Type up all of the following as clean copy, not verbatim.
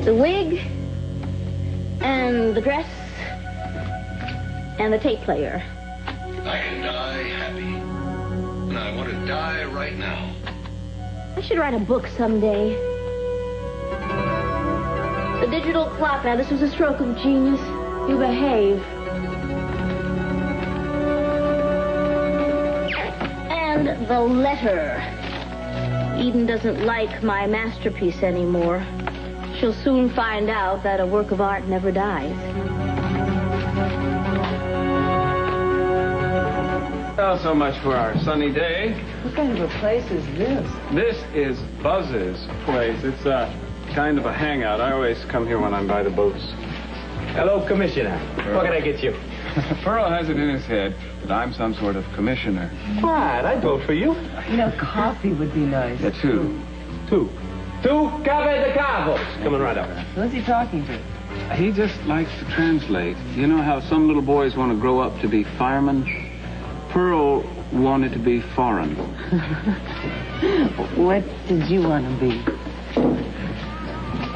The wig, and the dress, and the tape player. I can die happy. And I want to die right now. I should write a book someday. The digital clock. Now, this was a stroke of genius. You behave. And the letter. Eden doesn't like my masterpiece anymore. She'll soon find out that a work of art never dies. Well, so much for our sunny day. What kind of a place is this? This is Buzz's place. It's kind of a hangout. I always come here when I'm by the boats. Hello, Commissioner. What can I get you? Pearl has it in his head that I'm some sort of commissioner. What? I'd vote for you. You know, coffee would be nice. Yeah, two. Two Cave de Cabos. Coming right up. Who's he talking to? He just likes to translate. You know how some little boys want to grow up to be firemen? Pearl wanted to be foreign. What did you want to be?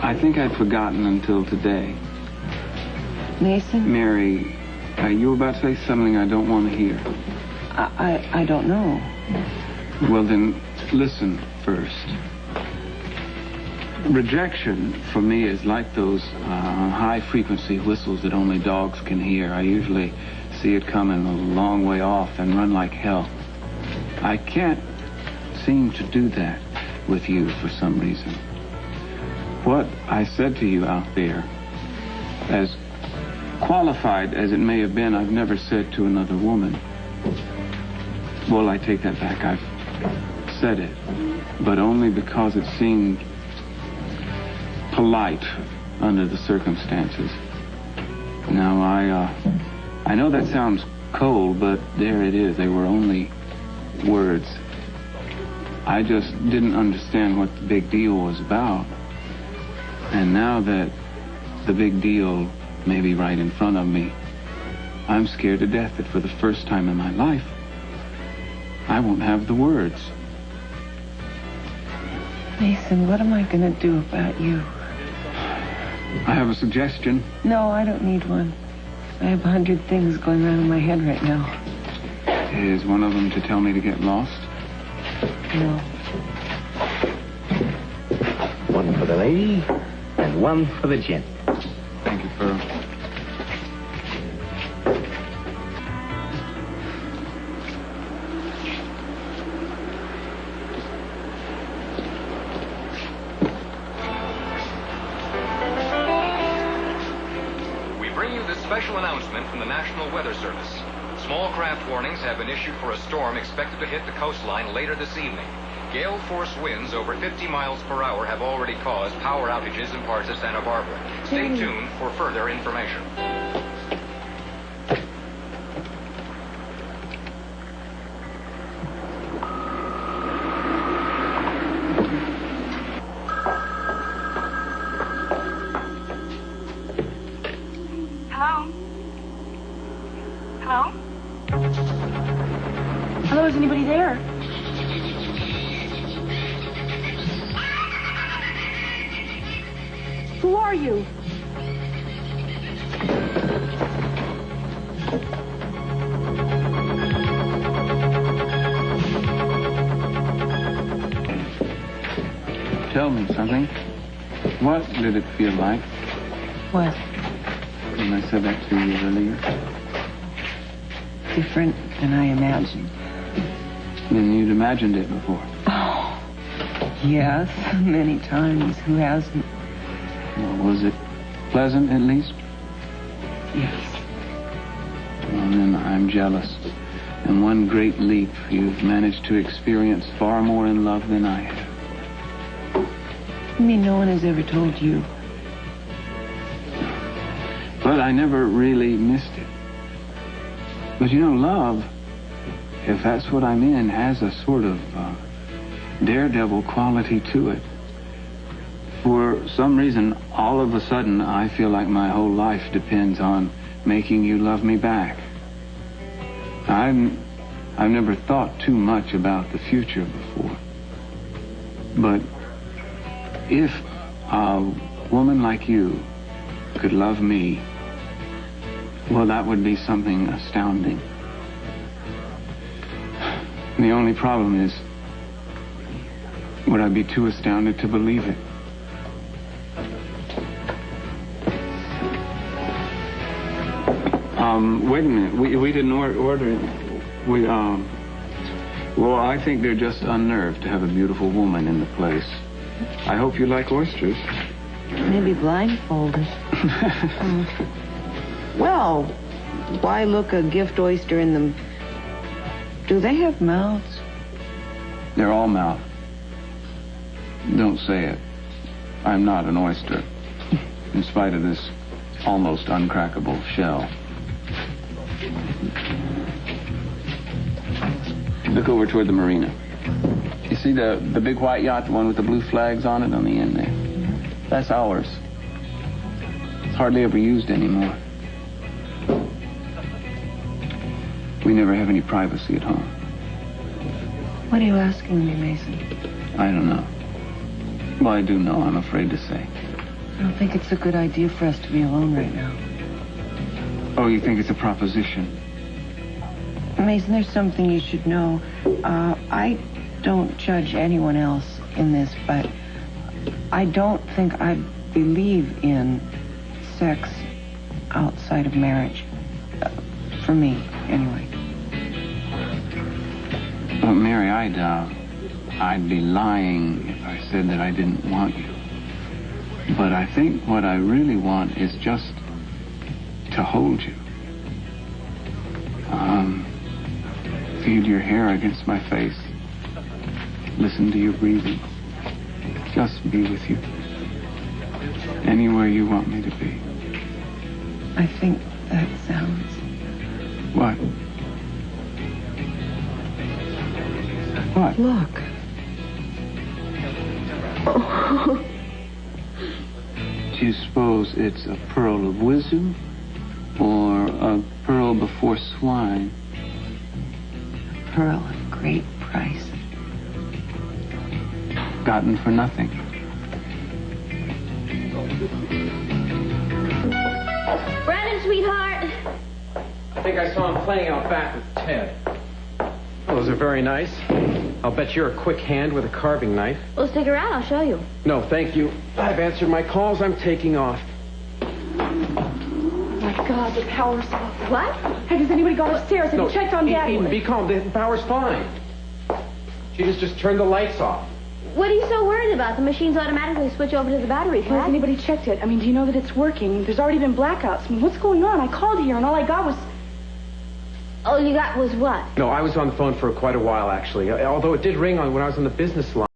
I think I'd forgotten until today. Mason? Mary, you were about to say something I don't want to hear. I don't know. Well, then, listen first. Rejection, for me, is like those high-frequency whistles that only dogs can hear. I usually see it coming a long way off and run like hell. I can't seem to do that with you for some reason. What I said to you out there, as qualified as it may have been, I've never said to another woman. Well, I take that back. I've said it, but only because it seemed polite under the circumstances. Now, I know that sounds cold, but there it is. They were only words. I just didn't understand what the big deal was about. And now that the big deal may be right in front of me, I'm scared to death that for the first time in my life, I won't have the words. Mason, what am I going to do about you? I have a suggestion. No, I don't need one. I have 100 things going on in my head right now. Is one of them to tell me to get lost? No. One for the lady and one for the gent. Thank you, Pearl. Special announcement from the National Weather Service. Small craft warnings have been issued for a storm expected to hit the coastline later this evening. Gale force winds over 50 miles per hour have already caused power outages in parts of Santa Barbara. Stay tuned for further information. Hello, is anybody there? Who are you? Tell me something. What did it feel like What? when I said that to you earlier? Different than I imagined. Then you'd imagined it before. Oh, yes, many times. Who hasn't? Well, was it pleasant, at least? Yes. Well, then I'm jealous. In one great leap, you've managed to experience far more in love than I have. You mean no one has ever told you? But I never really missed it. But you know, love, if that's what I'm in, has a sort of daredevil quality to it. For some reason, all of a sudden, I feel like my whole life depends on making you love me back. I've never thought too much about the future before. But if I'll woman like you could love me, well, that would be something astounding. The only problem is, would I be too astounded to believe it? Wait a minute. We didn't order it. Well, I think they're just unnerved to have a beautiful woman in the place. I hope you like oysters. Maybe blindfolded. Well, why look a gift oyster in them? Do they have mouths? They're all mouth. Don't say it. I'm not an oyster, in spite of this almost uncrackable shell. Look over toward the marina. You see the big white yacht, the one with the blue flags on it on the end there? That's ours. It's hardly ever used anymore. We never have any privacy at home. What are you asking me, Mason? I don't know. Well, I do know, I'm afraid to say. I don't think it's a good idea for us to be alone right now. Oh, you think it's a proposition? Mason, there's something you should know. I don't judge anyone else in this, but I don't think I believe in sex outside of marriage. For me, anyway. Well, Mary, I'd be lying if I said that I didn't want you. But I think what I really want is just to hold you. Feel your hair against my face. Listen to your breathing. Just be with you. Anywhere you want me to be. I think that sounds... What? What? Look. Do you suppose it's a pearl of wisdom or a pearl before swine? A pearl of great price. Gotten for nothing. Brandon, sweetheart. I think I saw him playing out back with Ted. Oh, those are very nice. I'll bet you're a quick hand with a carving knife. Well, stick around. I'll show you. No, thank you. I've answered my calls. I'm taking off. Oh my God, the power's off. What? Has anybody gone upstairs? Have you checked on Daddy? Eden, be calm. The power's fine. She just turned the lights off. What are you so worried about? The machines automatically switch over to the battery. Has anybody checked it? I mean, do you know that it's working? There's already been blackouts. I mean, what's going on? I called here and all I got was... All you got was what? No, I was on the phone for quite a while, actually. Although it did ring when I was on the business line.